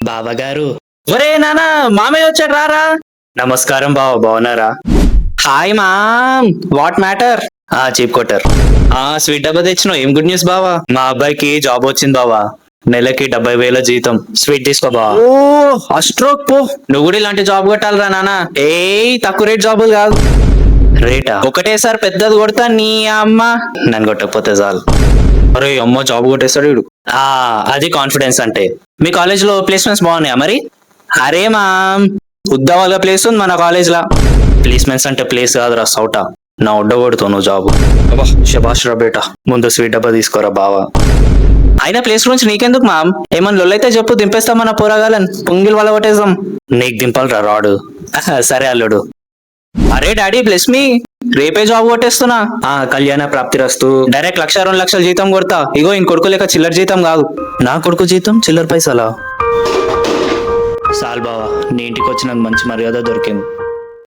బావగారు. ఒరే నానా, మామయ్య వచ్చాడు, రారా. నమస్కారం బావ, బాగున్నారా? Hi ma'am, what matter? Cheap quarter. Sweet డబ్బా తెచ్చినావు, ఏం గుడ్ న్యూస్ బావా? మా అబ్బాయికి జాబ్ వచ్చింది బావా. నెలకి 70,000 జీతం. స్వీట్ తీసుకో బావా. ఓ అస్ట్రోక్ పో, నువ్వు కూడా ఇలాంటి జాబ్ కొట్టాలరా నానా. తక్కువ రేట్ జాబులు కాదు, రేటా? ఒకటేసారి పెద్దది కొడతా నీ అమ్మ. నన్ను కొట్టకపోతే చాలు. అరే అమ్మ, జాబ్ కొట్టేస్తాడు వీడు. అది కాన్ఫిడెన్స్ అంటే. మీ కాలేజ్ లో ప్లేస్మెంట్స్ బాగున్నాయా మరి? అరే మామ్, ఉద్దావాళ్ళ ప్లేస్ ఉంది మన కాలేజ్ లా. ప్లేస్మెంట్స్ అంటే ప్లేస్ కాదురా, సౌట. నా ఒడ్డ కొడుతావు నువ్వు జాబు. అబ్బా శబాష్ రా బేటా. ముందు స్వీట్ డబ్బా తీసుకోరా బావా. అయినా ప్లేస్ గురించి నీకెందుకు మామ్, ఏమన్నా లొల్లైతే చెప్పు, దింపేస్తాం మన పోరాగాలని, పుంగిల్ వల్ల కొట్టేద్దాం. నీకు దింపాలరా రాడు. సరే అల్లుడు. అరే డాడీ బ్లెస్ మీ, రేపే జాబ్ కొట్టేస్తున్నా. కళ్యాణ ప్రాప్తి రస్తు. డైరెక్ట్ 1,00,000-2,00,000 జీతం కొడతా. ఇగో ఇంక కొడుకు లేక చిల్లర జీతం కాదు. నా కొడుకు జీతం చిల్లర పైసలా? సాల్ బావా, నీ ఇంటికి వచ్చి నాకు మంచి మర్యాద దొరికింది.